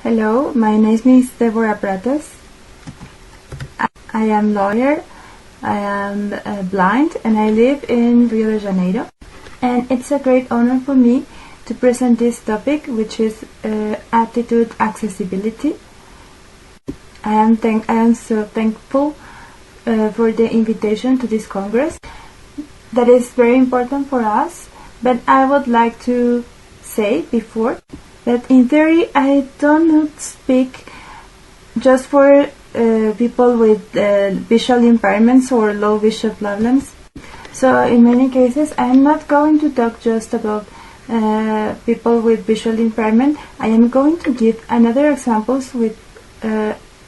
Hello, my name is Deborah Prates. I am lawyer, I am blind, and I live in Rio de Janeiro. And it's a great honor for me to present this topic, which is attitude accessibility. I am so thankful for the invitation to this Congress. That is very important for us, but I would like to say before that in theory I do not speak just for people with visual impairments or low vision problems. So in many cases I am not going to talk just about people with visual impairment. I am going to give another examples with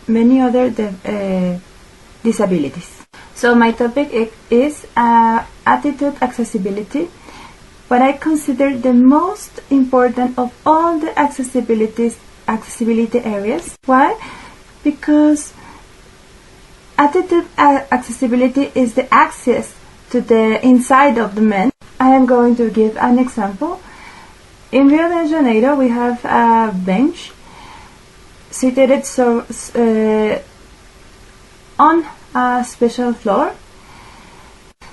many other disabilities. So my topic is attitude accessibility, what I consider the most important of all the accessibility areas. Why? Because attitude accessibility is the access to the inside of the man. I am going to give an example. In Rio de Janeiro we have a bench situated on a special floor.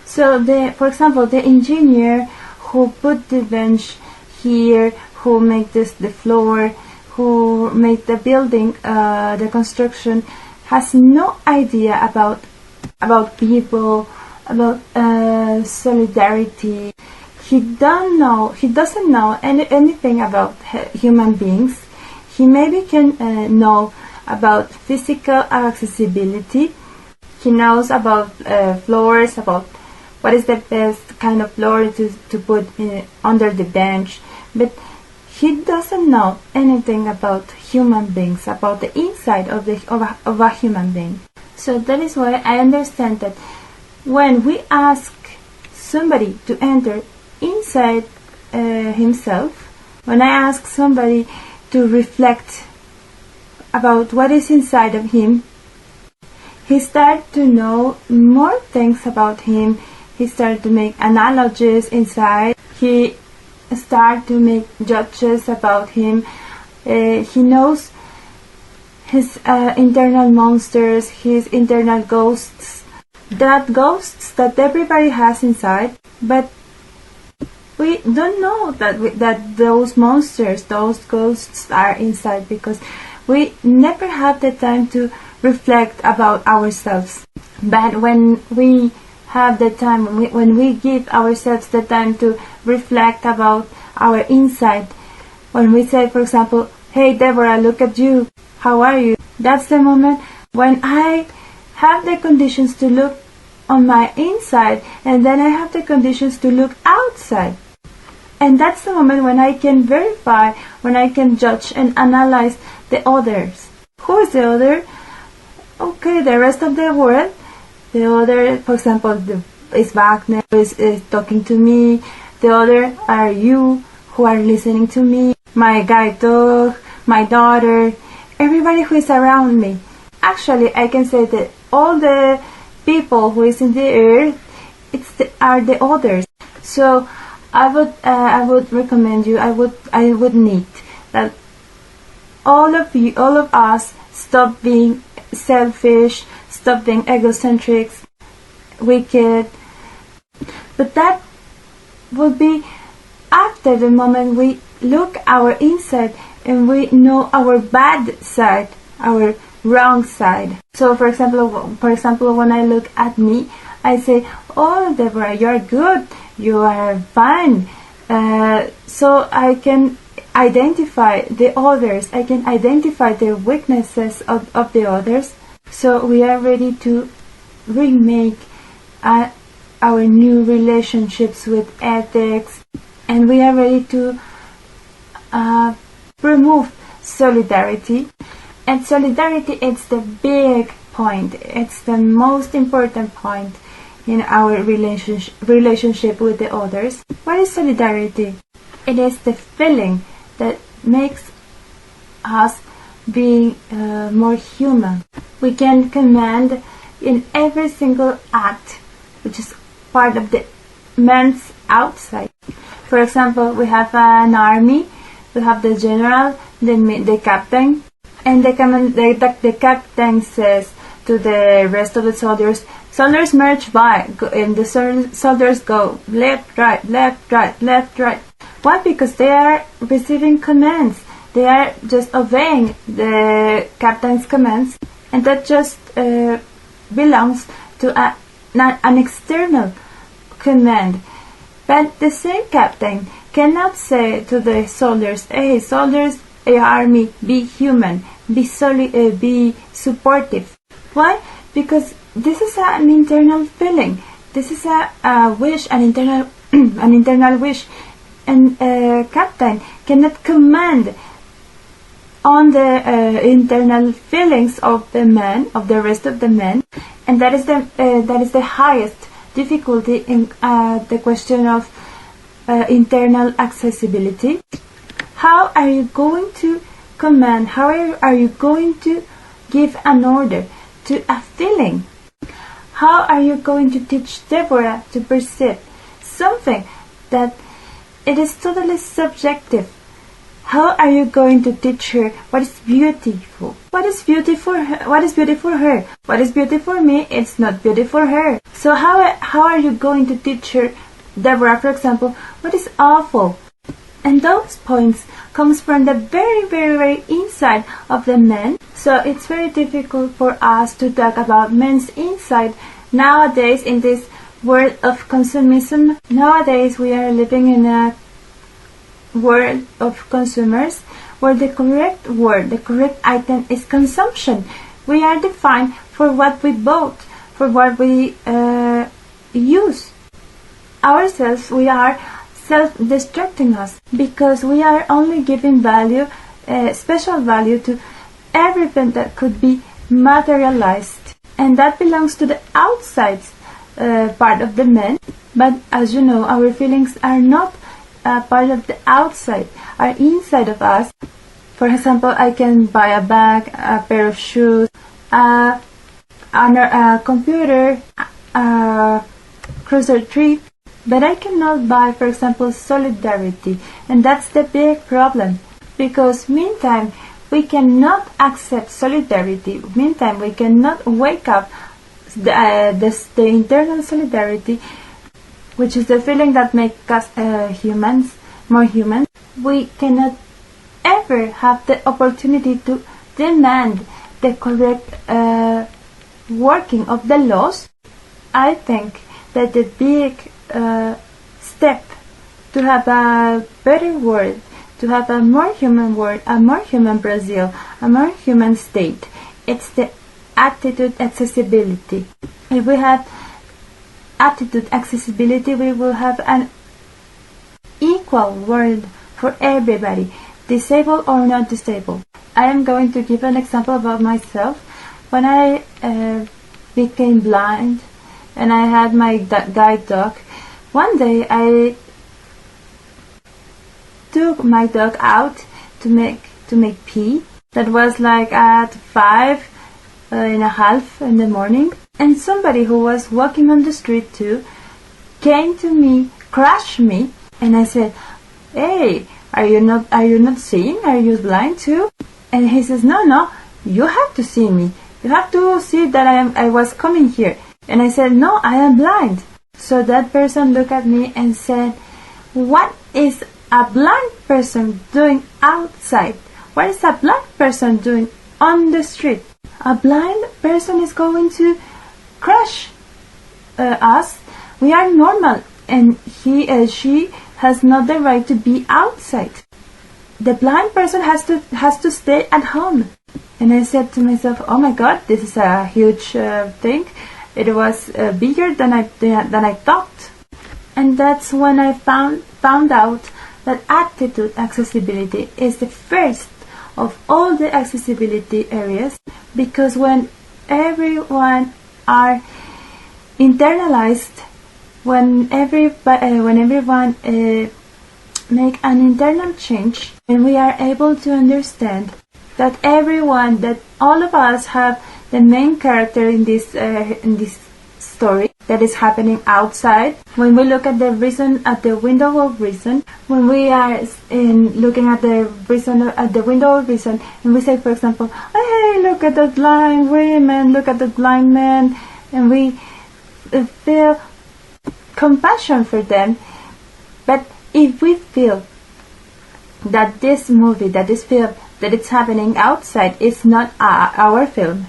So for example, the engineer who put the bench here, who made the floor, who made the building, the construction, has no idea about people, about solidarity. He doesn't know anything about human beings. He maybe can know about physical accessibility. He knows about floors, about what is the best kind of floor to put under the bench, but he doesn't know anything about human beings, about the inside of a human being. So that is why I understand that when we ask somebody to enter inside himself, when I ask somebody to reflect about what is inside of him, he starts to know more things about him. He starts to make analogies inside. He starts to make judges about him. He knows his internal monsters, his internal ghosts. Ghosts that everybody has inside, but we don't know that those monsters, those ghosts are inside, because we never have the time to reflect about ourselves. But when we have the time, when we give ourselves the time to reflect about our inside, when we say, for example, "Hey Deborah, look at you, how are you?" That's the moment when I have the conditions to look on my inside, and then I have the conditions to look outside. And that's the moment when I can verify, when I can judge and analyze the others. Who is the other? Okay, the rest of the world. The other, for example, is Wagner, who is talking to me. The other are you, who are listening to me. My guide dog, my daughter, everybody who is around me. Actually, I can say that all the people who is in the earth, are the others. So I would recommend you. I would need that all of us stop being selfish, stop being egocentric, wicked. But that would be after the moment we look our inside and we know our bad side, our wrong side. So for example, when I look at me, I say, "Oh, Deborah, you are good, you are fine." So I can identify the others, I can identify the weaknesses of the others. So we are ready to remake our new relationships with ethics, and we are ready to remove solidarity. And solidarity is the big point, it's the most important point in our relationship with the others. What is solidarity? It is the feeling that makes us being more human. We can command in every single act, which is part of the man's outside. For example, we have an army, we have the general, the captain, And the captain says to the rest of the soldiers, "Soldiers march by," and the soldiers go left, right, left, right, left, right. Why? Because they are receiving commands. They are just obeying the captain's commands, and that just belongs to an external command. But the same captain cannot say to the soldiers, "Hey, soldiers, army, be human, be supportive." Why? Because this is an internal feeling. This is a wish, an internal wish, and captain cannot command on the internal feelings of the men, of the rest of the men, and that is the highest difficulty in the question of internal accessibility. How are you going to command? How are you going to give an order to a feeling? How are you going to teach Deborah to perceive something that it is totally subjective? How are you going to teach her what is beautiful? What is beauty for her? What is beauty for her? What is beauty for me? It's not beauty for her. So how are you going to teach her, Deborah, for example, what is awful? And those points comes from the very, very, very inside of the men. So it's very difficult for us to talk about men's inside nowadays in this world of consumerism. Nowadays we are living in a world of consumers where the correct word, the correct item is consumption. We are defined for what we bought, for what we use. Ourselves, we are self-destructing us because we are only giving value, special value to everything that could be materialized, and that belongs to the outside part of the men. But as you know, our feelings are not part of the outside, are inside of us. For example, I can buy a bag, a pair of shoes, a computer, a cruiser trip, but I cannot buy, for example, solidarity, and that's the big problem, because meantime we cannot accept solidarity. Meantime we cannot wake up the internal solidarity, which is the feeling that makes us humans, more human. We cannot ever have the opportunity to demand the correct working of the laws. I think that the big step to have a better world, to have a more human world, a more human Brazil, a more human state, it's the attitude accessibility. If we have attitude accessibility, we will have an equal world for everybody, disabled or not disabled. I am going to give an example about myself. When I became blind and I had my guide dog, one day I took my dog out to make pee. That was like at 5:30 in the morning, and somebody who was walking on the street too came to me, crushed me, and I said, "Hey, are you not seeing? Are you blind too?" And he says, "No, you have to see me. You have to see that I was coming here." And I said, "No, I am blind." So that person looked at me and said, "What is a blind person doing outside? What is a blind person doing on the street? A blind person is going to crush us. We are normal, and she has not the right to be outside. The blind person has to stay at home." And I said to myself, "Oh my God, this is a huge thing. It was bigger than I thought." And that's when I found out that attitude accessibility is the first of all the accessibility areas, because when everyone are internalized, when everyone make an internal change, and we are able to understand that all of us have the main character in this story that is happening outside. When we look at the reason at the window of reason, when we are looking at the reason at the window of reason, and we say, for example, hey, look at the blind women, look at the blind man, and we feel compassion for them. But if we feel that this movie, that this film, that it's happening outside is not our film,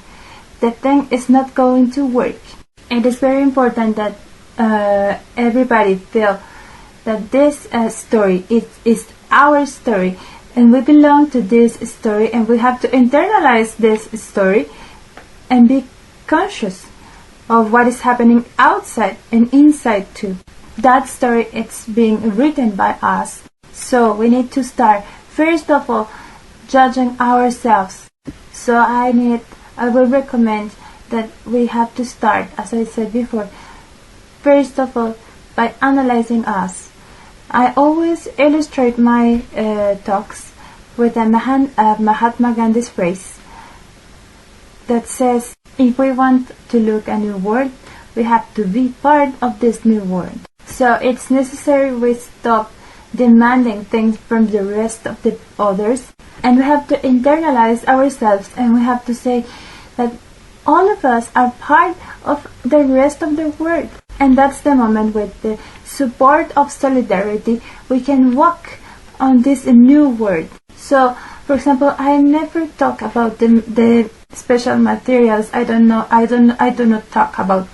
the thing is not going to work. It is very important that everybody feel that this story is our story, and we belong to this story, and we have to internalize this story and be conscious of what is happening outside and inside too. That story is being written by us. So we need to start, first of all, judging ourselves. So I will recommend that we have to start, as I said before, first of all, by analyzing us. I always illustrate my talks with a Mahatma Gandhi's phrase that says, if we want to look a new world, we have to be part of this new world. So it's necessary we stop demanding things from the rest of the others, and we have to internalize ourselves, and we have to say that all of us are part of the rest of the world. And that's the moment, with the support of solidarity, we can walk on this new world. So, for example, I never talk about the special materials. I do not talk about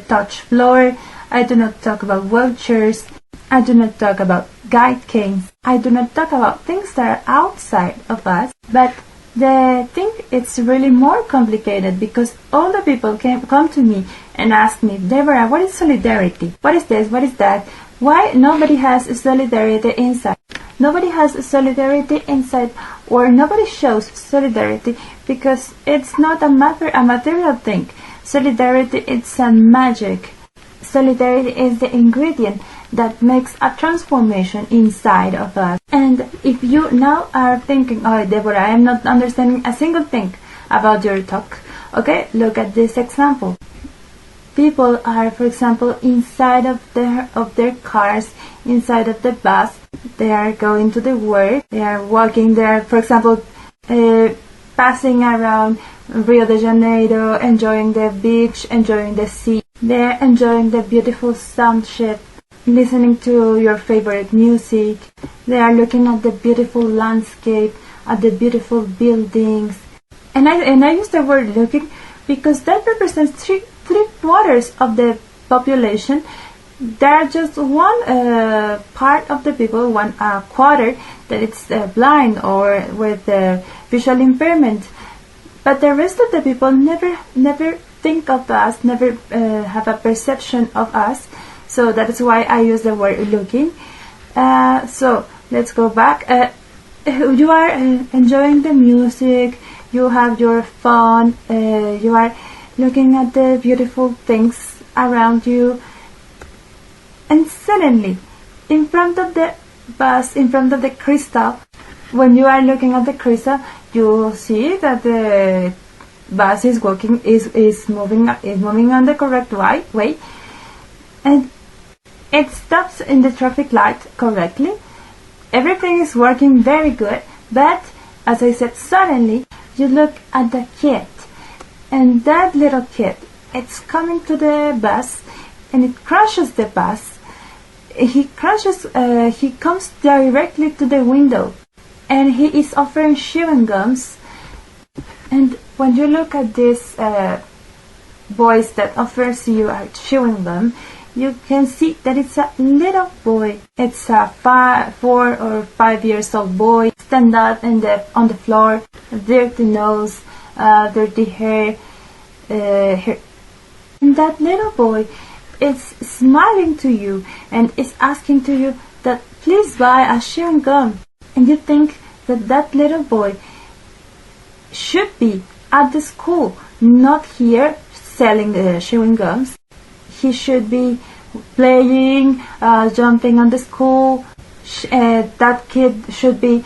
touch floor. I do not talk about wheelchairs. I do not talk about guide canes. I do not talk about things that are outside of us. But the thing it's really more complicated, because all the people come to me and ask me, Deborah, what is solidarity? What is this? What is that? Why nobody has solidarity inside? Nobody has solidarity inside, or nobody shows solidarity, because it's not a material thing. Solidarity, it's a magic. Solidarity is the ingredient that makes a transformation inside of us. And if you now are thinking, oh, Deborah, I am not understanding a single thing about your talk. Okay, look at this example. People are, for example, inside of their cars, inside of the bus. They are going to the work. They are walking there, for example, passing around Rio de Janeiro, enjoying the beach, enjoying the sea. They are enjoying the beautiful sunset, listening to your favorite music. They are looking at the beautiful landscape, at the beautiful buildings. And I use the word looking because that represents three-quarters of the population. There are just one part of the people, one quarter, that it's blind or with visual impairment. But the rest of the people never think of us, never have a perception of us. So that is why I use the word looking. So let's go back. You are enjoying the music, you have your fun, you are looking at the beautiful things around you, and suddenly, in front of the bus, in front of the crystal, when you are looking at the crystal, you see that the bus is moving on the correct way, and it stops in the traffic light correctly. Everything is working very good, but as I said, suddenly you look at the kid, and that little kid, it's coming to the bus, and it crashes the bus. He comes directly to the window, and he is offering chewing gums. And when you look at this voice that offers you a chewing gum, you can see that it's a little boy. It's a 4 or 5 years old boy, stand up on the floor, dirty nose, dirty hair. And that little boy is smiling to you and is asking to you that please buy a chewing gum. And you think that that little boy should be at the school, not here selling chewing gums. He should be playing, jumping on the school. That kid should be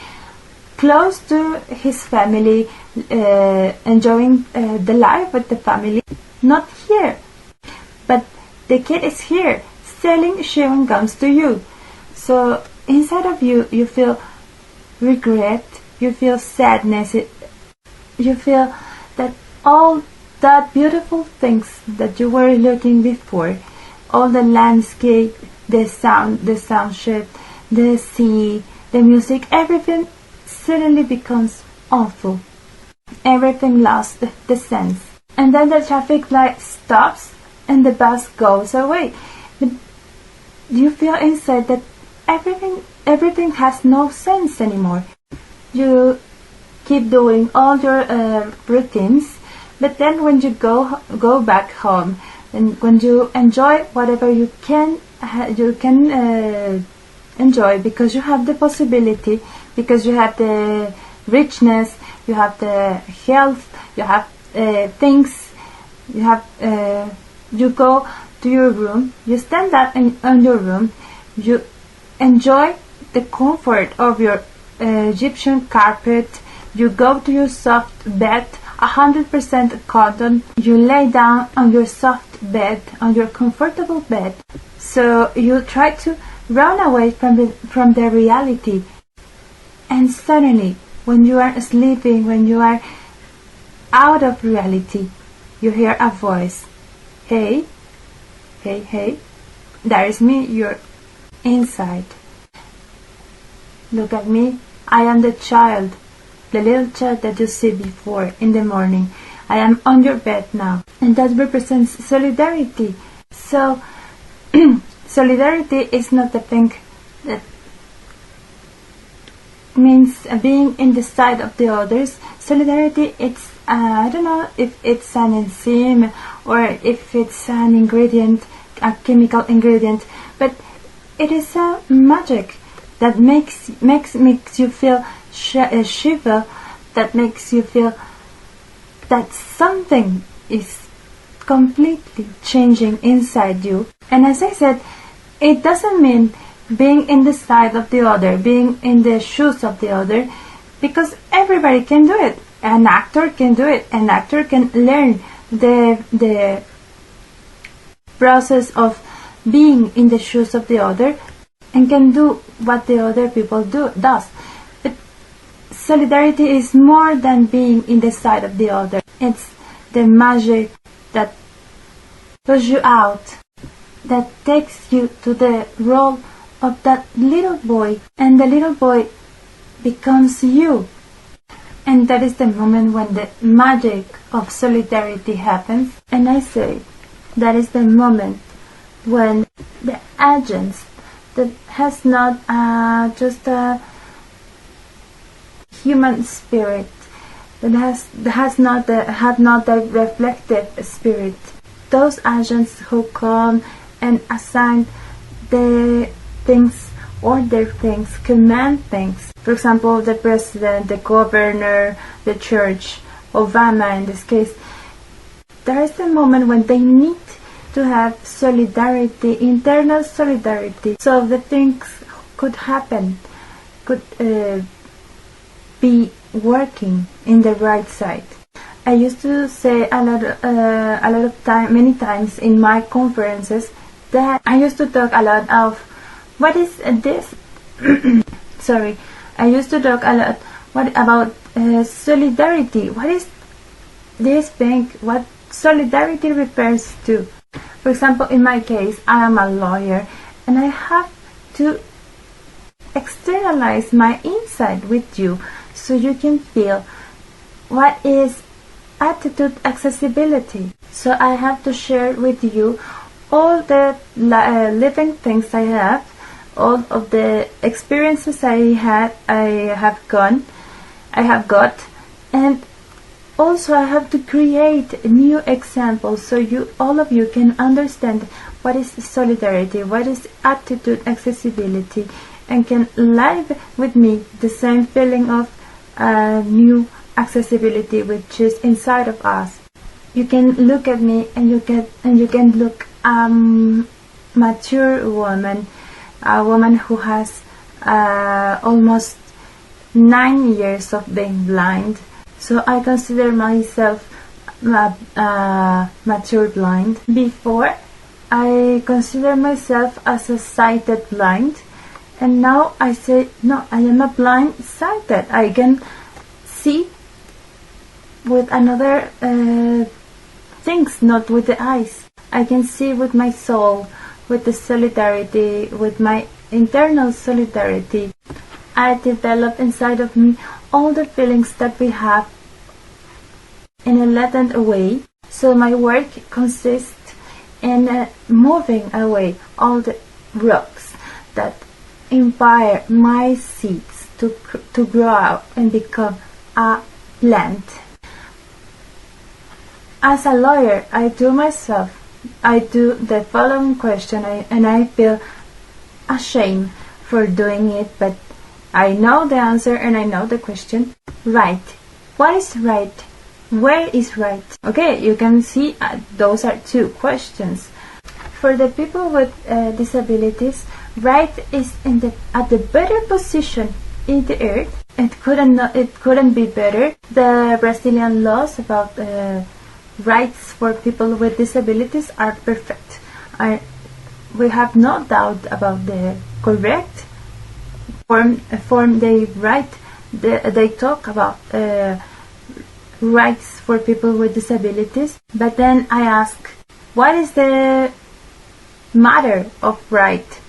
close to his family, enjoying the life with the family, not here. the kid is here selling chewing gums to you. So inside of you, you feel regret, you feel sadness, you feel that all that beautiful things that you were looking before, all the landscape, the sound shape, the sea, the music, everything suddenly becomes awful. Everything lost the sense. And then the traffic light stops and the bus goes away. But you feel inside that everything has no sense anymore. You keep doing all your routines, but then when you go back home, and when you enjoy whatever you can enjoy, because you have the possibility, because you have the richness, you have the health, you have things, you go to your room, you stand up in your room, you enjoy the comfort of your Egyptian carpet, you go to your soft bed, 100% cotton, you lay down on your soft bed, on your comfortable bed. So you try to run away from the reality. And suddenly, when you are sleeping, when you are out of reality, you hear a voice. Hey, hey, hey, that is me, you're inside. Look at me, I am the child, the little child that you see before in the morning. I am on your bed now. And that represents solidarity. So, solidarity is not the thing that means being in the side of the others. Solidarity, it's I don't know if it's an enzyme or if it's an ingredient, a chemical ingredient, but it is a magic that makes you feel shiver, that makes you feel that something is completely changing inside you. And as I said, it doesn't mean being in the side of the other, being in the shoes of the other, because everybody can do it. An actor can do it. An actor can learn the process of being in the shoes of the other and can do what the other people does. But solidarity is more than being in the side of the other. It's the magic that pushes you out, that takes you to the role of that little boy, and the little boy becomes you. And that is the moment when the magic of solidarity happens. And I say, that is the moment when the agents that has not just a human spirit, that have not the reflective spirit, those agents who come and assign the things, order things, command things. For example, the president, the governor, the church, Obama in this case. There is a moment when they need to have solidarity, internal solidarity, so the things could happen, could be working in the right side. I used to say many times in my conferences that I used to talk a lot of what is this? Sorry, I used to talk a lot about solidarity. What is this thing? What solidarity refers to? For example, in my case, I am a lawyer and I have to externalize my inside with you so you can feel what is attitude accessibility. So I have to share with you all the living things I have, all of the experiences I have got, and also I have to create new examples so all of you can understand what is solidarity, what is attitude accessibility, and can live with me the same feeling of new accessibility which is inside of us. You can look at me and you can look mature woman, a woman who has almost 9 years of being blind. So I consider myself mature blind. Before, I consider myself as a sighted blind, and now I say, no, I am a blind sighted. I can see with another things, not with the eyes. I can see with my soul, with the solidarity, with my internal solidarity. I develop inside of me all the feelings that we have in a latent way. So my work consists in moving away all the rocks that impede my seeds to grow out and become a plant. As a lawyer, I do the following question, and I feel ashamed for doing it, but I know the answer and I know the question. Right. What is right? Where is right? Okay, you can see those are two questions. For the people with disabilities, right is at the better position in the earth. It couldn't be better. The Brazilian laws about rights for people with disabilities are perfect. We have no doubt about the correct form they write. They talk about rights for people with disabilities. But then I ask, what is the matter of right?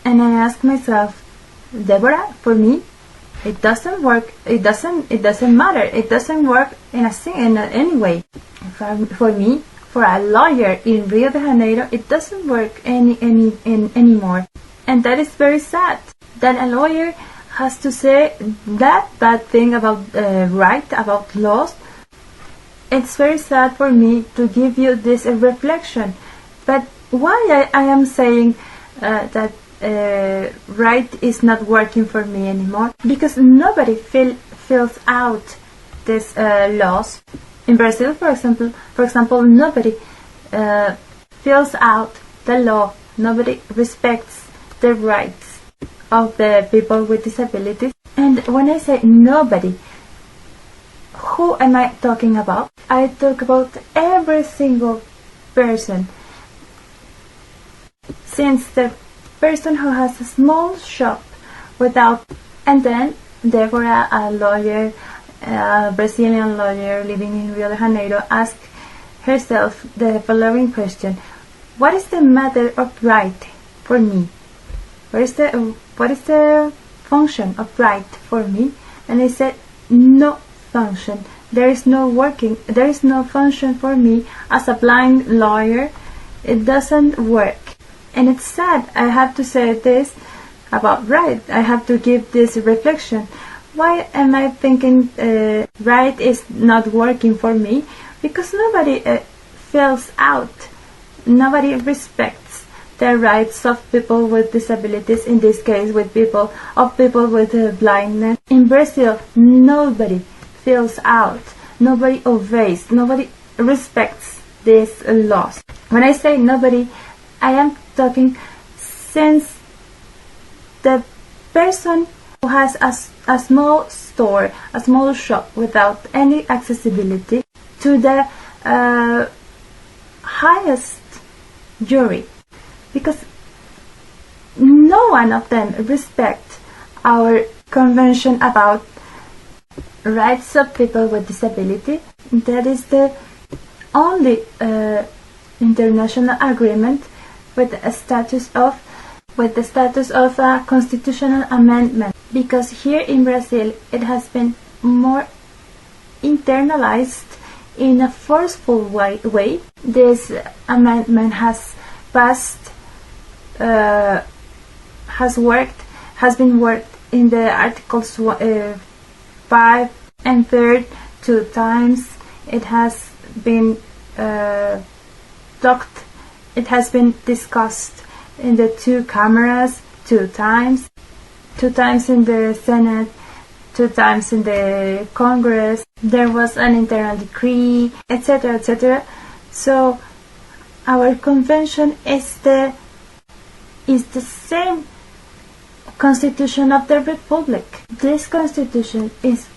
And I ask myself, Deborah, for me, it doesn't work. It doesn't matter. It doesn't work in any way. For me, for a lawyer in Rio de Janeiro, it doesn't work anymore. And that is very sad. That a lawyer has to say that bad thing about right, about laws. It's very sad for me to give you this reflection. But why I am saying that right is not working for me anymore? Because nobody fills out these laws. In Brazil, for example, nobody fills out the law. Nobody respects the rights of the people with disabilities. And when I say nobody, who am I talking about? I talk about every single person. Since the person who has a small shop without, and then Deborah, a lawyer, a Brazilian lawyer living in Rio de Janeiro, asked herself the following question: what is the matter of right for me? What is the function of right for me? And I said, no function. There is no function for me as a blind lawyer. It doesn't work. And it's sad. I have to say this about right. I have to give this reflection. Why am I thinking right is not working for me? Because nobody fills out. Nobody respects the rights of people with disabilities, in this case with people with blindness. In Brazil, nobody fills out, nobody obeys, nobody respects these laws. When I say nobody, I am talking since the person who has a small store, a small shop without any accessibility, to the highest jury, because no one of them respect our convention about rights of people with disability. That is the only international agreement with the status of a constitutional amendment, because here in Brazil it has been more internalized in a forceful way. This amendment has passed, has been worked in the articles 5 and 3 2 times. It has been talked. It has been discussed in the two cameras 2 times, 2 times in the Senate, 2 times in the Congress. There was an internal decree, etc., etc. So our convention is the same constitution of the Republic. This constitution is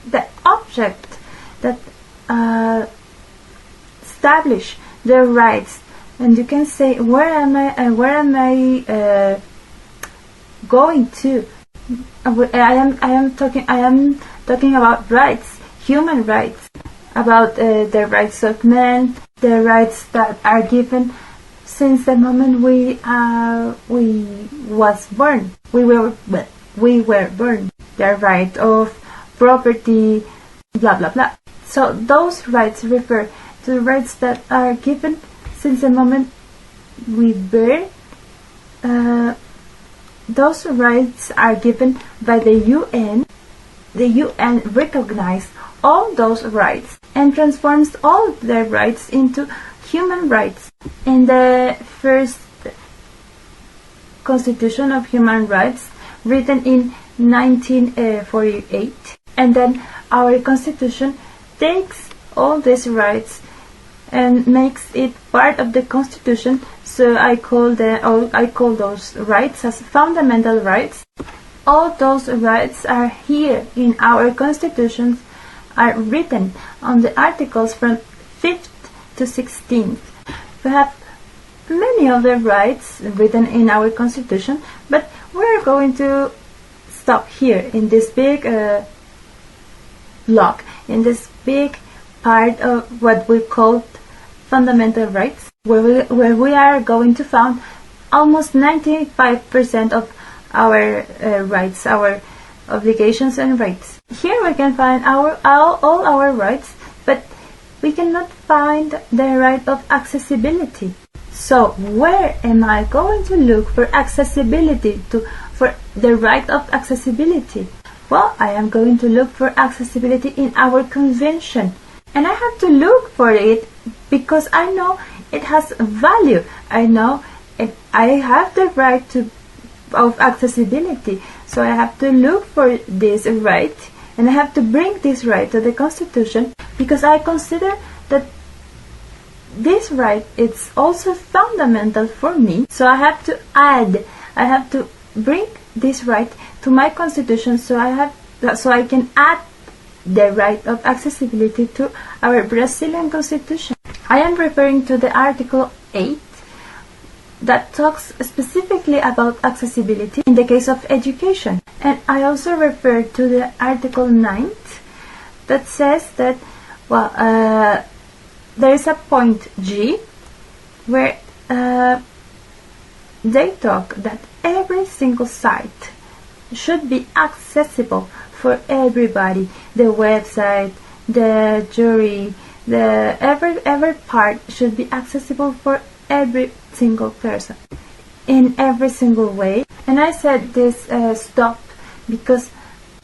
the object that establish their rights. And you can say, where am I going to? I am talking about rights, human rights, about the rights of men, the rights that are given since the moment we was born. We were born. The right of property, blah blah blah. So those rights refer to the rights that are given since the moment we were. Those rights are given by the UN. The UN recognizes all those rights and transforms all their rights into human rights. In the first Constitution of Human Rights, written in 1948, and then our Constitution takes all these rights and makes it part of the Constitution. So I call those rights as fundamental rights. All those rights are here in our Constitution, are written on the articles from 5th to 16th. We have many other rights written in our Constitution, but we're going to stop here in this big block, in this big part of what we call fundamental rights, where we are going to find almost 95% of our rights, our obligations and rights. Here we can find all our rights, but we cannot find the right of accessibility. So where am I going to look for accessibility, for the right of accessibility? Well, I am going to look for accessibility in our convention. And I have to look for it because I know it has value. I know I have the right of accessibility. So I have to look for this right, and I have to bring this right to the Constitution because I consider that this right is also fundamental for me. So I have to bring this right to my Constitution so I can add the right of accessibility to our Brazilian Constitution. I am referring to the Article 8 that talks specifically about accessibility in the case of education. And I also refer to the Article 9 that says that, there is a point G where they talk that every single site should be accessible for everybody. The website, the jury, every part should be accessible for every single person in every single way. And I said this stop because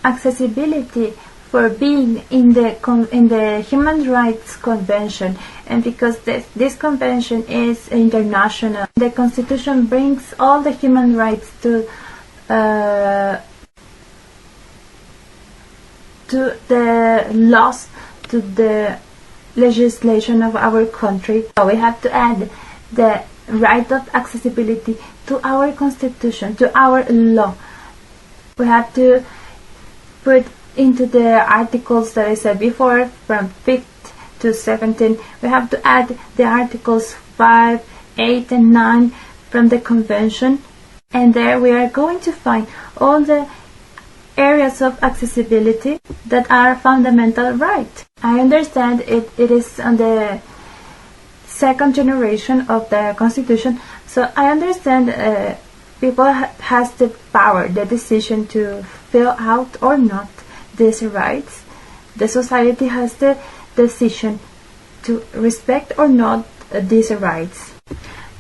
accessibility, for being in the Human Rights Convention, and because this convention is international, the Constitution brings all the human rights to the laws, to the legislation of our country. So we have to add the right of accessibility to our Constitution, to our law. We have to put into the articles that I said before, from 5th to 17th, we have to add the articles 5, 8 and 9 from the convention, and there we are going to find all the areas of accessibility that are fundamental right. I understand it is on the second generation of the Constitution, so I understand people has the power, the decision to fill out or not these rights. The society has the decision to respect or not these rights.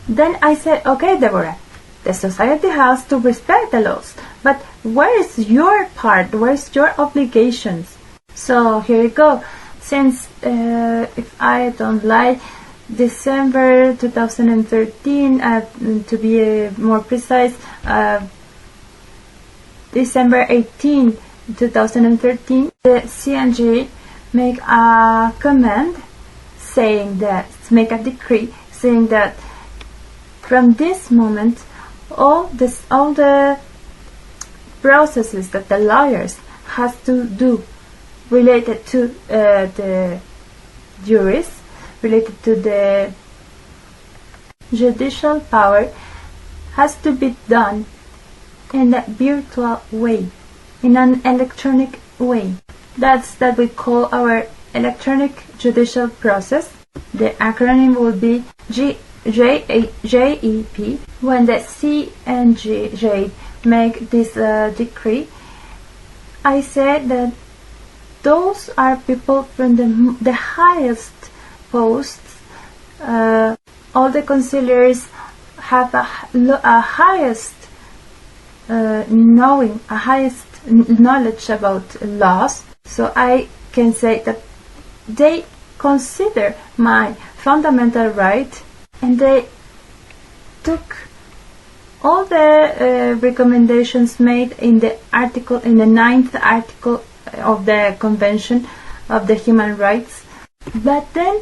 Then I said, okay, Deborah, the society has to respect the laws, but where is your part? Where is your obligations? So here you go. Since, if I don't lie, December 2013, to be more precise, December 18, 2013, the CNJ make a command saying that, make a decree saying that from this moment all the processes that the lawyers has to do related to the juries, related to the judicial power has to be done in a virtual way, in an electronic way. That's that we call our electronic judicial process. The acronym will be JEP. When the CNJ make this decree, I said that those are people from the highest posts. All the conciliars have a highest knowledge about laws. So I can say that they consider my fundamental right, and they took all the recommendations made in the 9th article of the Convention of the Human Rights. But then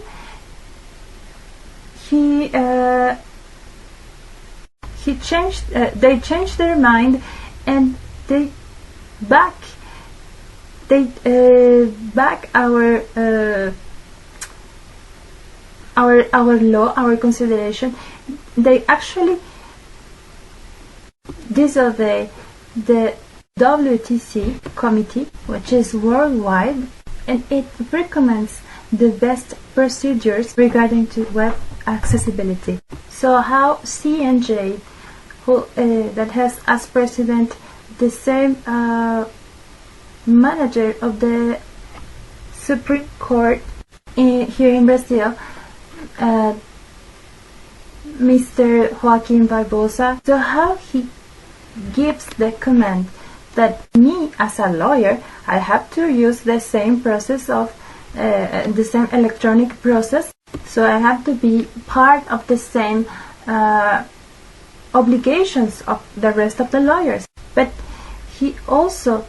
they changed their mind, and they back our law, our consideration. They actually disobey the WTC committee, which is worldwide, and it recommends the best procedures regarding to web accessibility. So how CNJ, that has as president the same manager of the Supreme Court here in Brazil, Mr. Joaquim Barbosa, so how he gives the command that me as a lawyer, I have to use the same process of the same electronic process, so I have to be part of the same obligations of the rest of the lawyers. But he also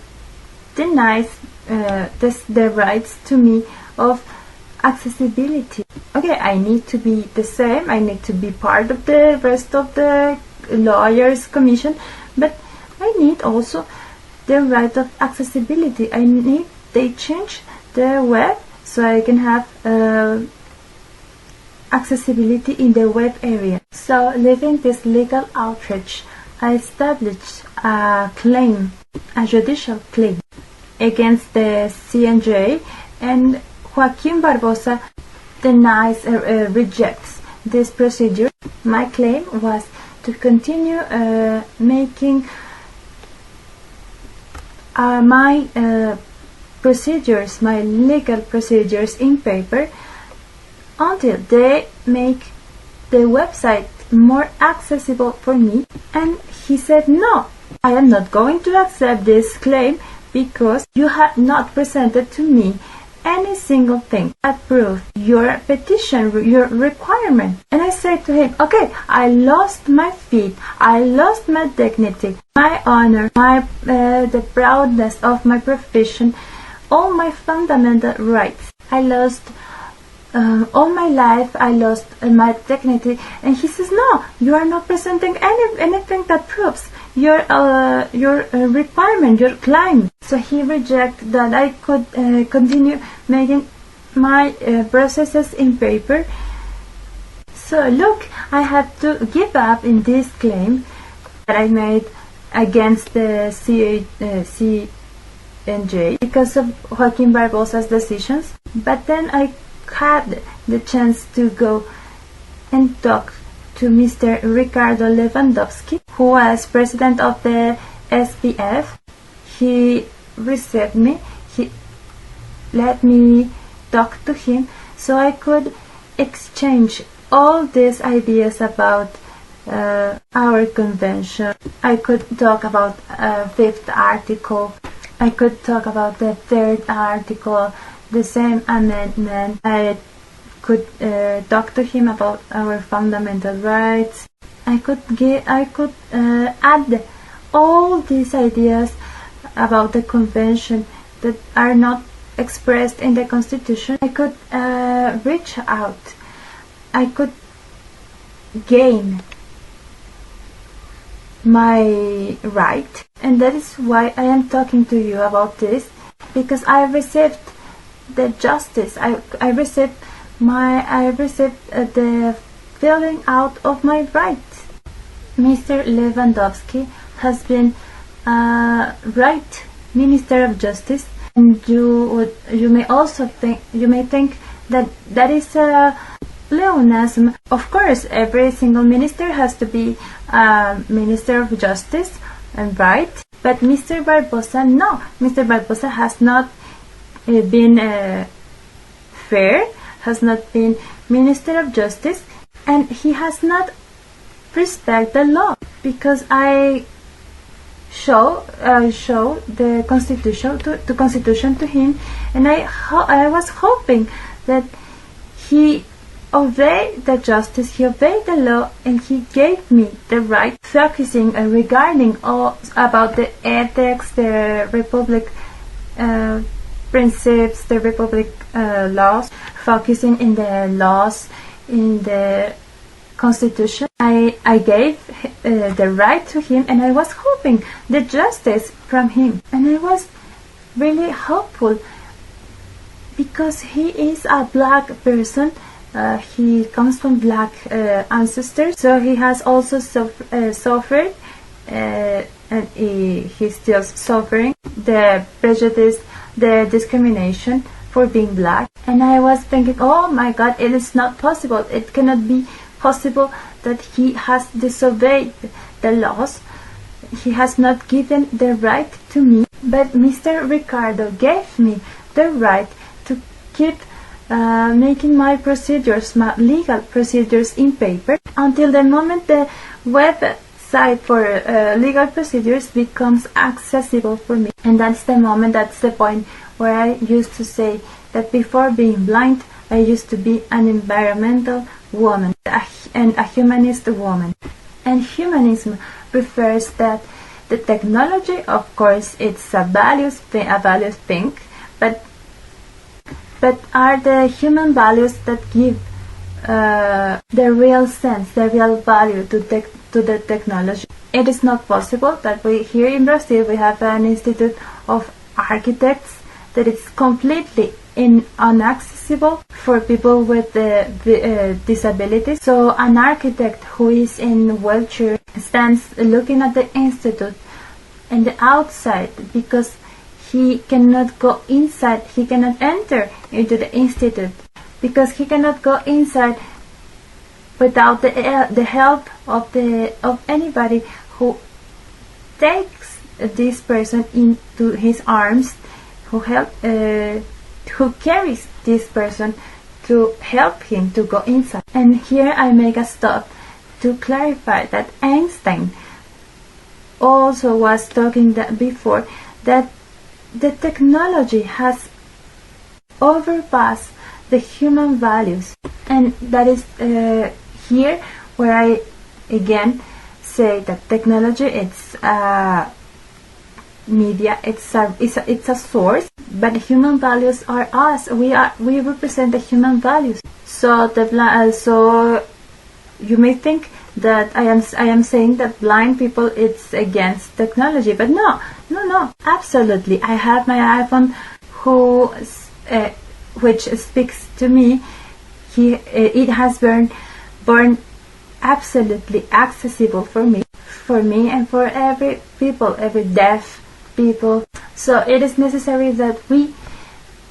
denies the rights to me of accessibility. Okay, I need to be the same, I need to be part of the rest of the lawyers commission, but I need also the right of accessibility. They change the web so I can have accessibility in the web area. So, leaving this legal outrage, I established a claim, a judicial claim, against the CNJ, and Joaquim Barbosa rejects this procedure. My claim was to continue making my procedures, my legal procedures in paper, until they make the website more accessible for me. And he said, no, I am not going to accept this claim because you have not presented to me any single thing that proves your petition, your requirement. And I said to him, okay, I lost my feet, I lost my dignity, my honor, the proudness of my profession, all my fundamental rights. I lost all my life, I lost my dignity. And he says, no, you are not presenting anything that proves your requirement, your claim. So he rejected that I could continue making my processes in paper. So look, I had to give up in this claim that I made against the CNJ because of Joaquim Barbosa's decisions. But then I had the chance to go and talk to Mr. Ricardo Lewandowski, who was president of the SPF. He received me, he let me talk to him, so I could exchange all these ideas about our convention. I could talk about 5th article, I could talk about the 3rd article, the same amendment. I could talk to him about our fundamental rights. I could add all these ideas about the convention that are not expressed in the Constitution. I could reach out. I could gain my right, and that is why I am talking to you about this, because I received the justice. I received the filling out of my rights. Mr. Lewandowski has been right Minister of Justice, and you may also think that is a pleonasm. Of course, every single minister has to be Minister of Justice and right, but Mr. Barbosa, no. Mr. Barbosa has not been fair, has not been Minister of Justice, and he has not respect the law, because I show the constitution to him, and I was hoping that he obeyed the justice, he obeyed the law, and he gave me the right, focusing regarding all about the ethics, the republic principles, the republic laws, focusing in the laws, in the constitution. I gave the right to him, and I was hoping the justice from him, and I was really hopeful because he is a black person. He comes from black ancestors, so he has also suffered, and he's still suffering the prejudice, the discrimination for being black. And I was thinking, oh my God, it is not possible. It cannot be possible that he has disobeyed the laws. He has not given the right to me. But Mr. Ricardo gave me the right to keep making my procedures, my legal procedures in paper, until the moment the website for legal procedures becomes accessible for me. And that's the moment, that's the point where I used to say that before being blind, I used to be an environmental woman and a humanist woman. And humanism refers that the technology, of course, it's a values thing, but are the human values that give the real sense, the real value to the technology. It is not possible that we here in Brazil we have an institute of architects that is completely inaccessible for people with disabilities. So an architect who is in wheelchair stands looking at the institute and the outside, because he cannot go inside, he cannot enter into the institute, because he cannot go inside without the help of anybody who takes this person into his arms, who carries this person to help him to go inside. And here I make a stop to clarify that Einstein also was talking before that the technology has overpassed the human values. And that is here where I again say that technology, it's media, it's a source, but human values are us. We represent the human values. So so you may think that I am saying that blind people, it's against technology, but no, absolutely. I have my iPhone which speaks to me. It has born absolutely accessible for me and for every people, every deaf people. So it is necessary that we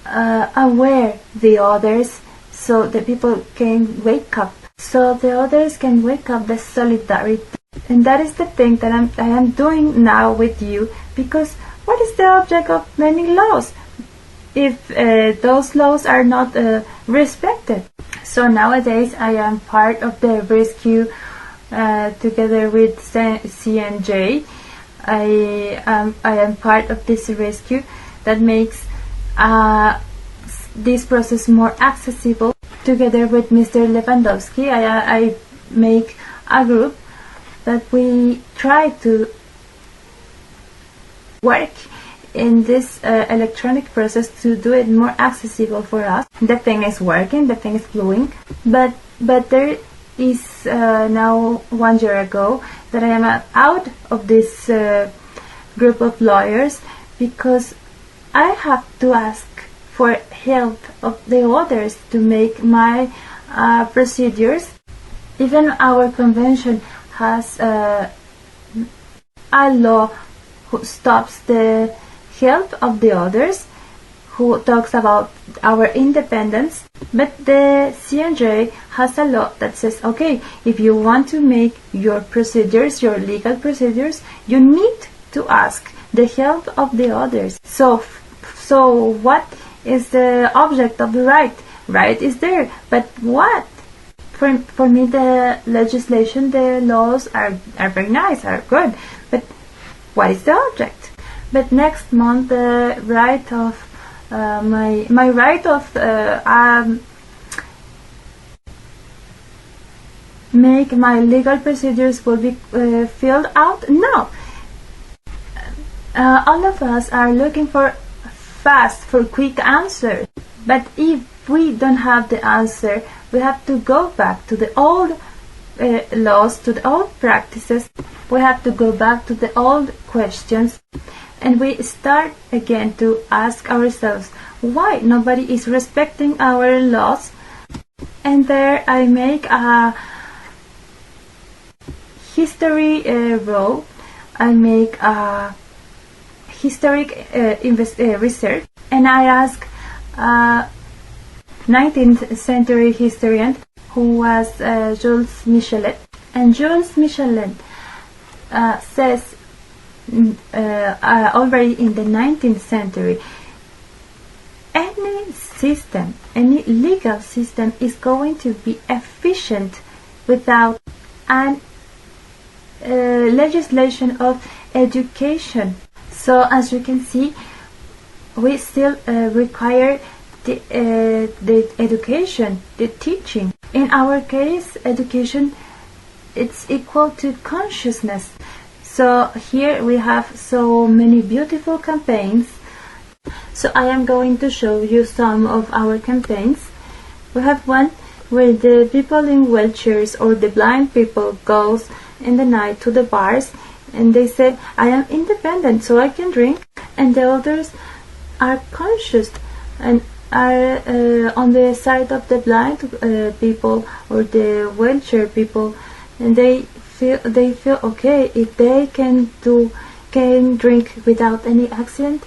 aware the others, so the people can wake up, so the others can wake up the solidarity. And that is the thing that I am doing now with you, because what is the object of many laws if those laws are not respected? So nowadays I am part of the rescue together with CNJ. I am part of this rescue that makes this process more accessible. Together with Mr. Lewandowski, I make a group that we try to work in this electronic process to do it more accessible for us. The thing is working, the thing is flowing, but there is now 1 year ago that I am out of this group of lawyers, because I have to ask for help of the others to make my procedures Even our convention has a law who stops the help of the others, who talks about our independence, but the CNJ has a law that says, okay, if you want to make your procedures, your legal procedures, you need to ask the help of the others. So what is the object of the right? Right is there, but what? For me, the legislation, the laws are very nice, are good, but what is the object? But next month, the right of my right of make my legal procedures will be filled out. No, all of us are looking for quick answers. But if we don't have the answer, we have to go back to the old laws, to the old practices. We have to go back to the old questions, and we start again to ask ourselves why nobody is respecting our laws. And there I make a history row. I make a historic research, and I ask 19th century historian who was Jules Michelet. And Jules Michelet says already in the 19th century, any legal system is going to be efficient without an legislation of education. So as you can see, we still require the education, the teaching. In our case, education, it's equal to consciousness. So here we have so many beautiful campaigns. So I am going to show you some of our campaigns. We have one where the people in wheelchairs or the blind people goes in the night to the bars, and they say, I am independent, so I can drink, and the others are conscious and are on the side of the blind people or the wheelchair people, and they feel okay. If they can drink without any accident,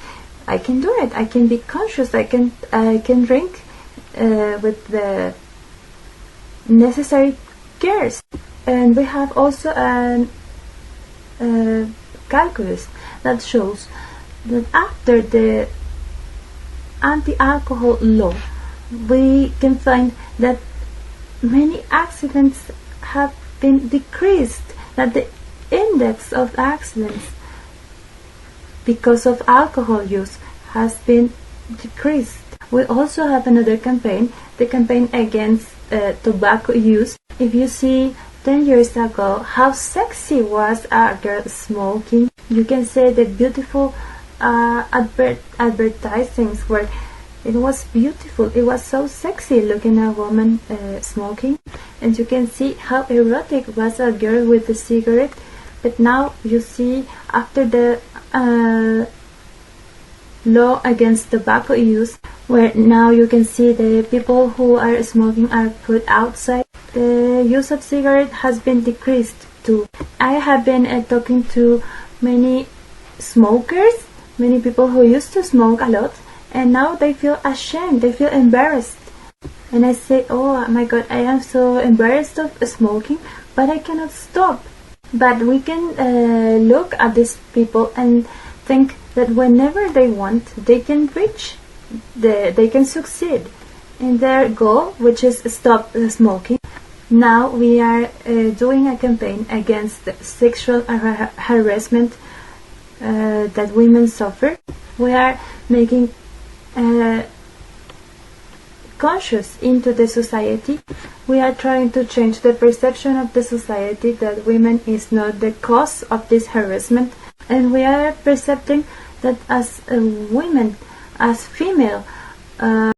I can do it. I can be conscious. I can drink with the necessary cares. And we have also an calculus that shows that after the anti-alcohol law, we can find that many accidents have been decreased, that the index of accidents because of alcohol use has been decreased. We also have another campaign, the campaign against tobacco use. If you see 10 years ago how sexy was a girl smoking, you can say the beautiful advertisings where it was beautiful. It was so sexy looking at a woman smoking, and you can see how erotic was a girl with a cigarette. But now you see, after the law against tobacco use, where now you can see the people who are smoking are put outside, the use of cigarette has been decreased too. I have been talking to many smokers, many people who used to smoke a lot, and now they feel ashamed, they feel embarrassed. And I say, oh my god, I am so embarrassed of smoking, but I cannot stop. But we can look at these people and think that whenever they want, they can reach, they can succeed in their goal, which is stop smoking. Now we are doing a campaign against sexual harassment that women suffer. We are making conscious into the society. We are trying to change the perception of the society that women is not the cause of this harassment, and we are perceiving that as women, as female,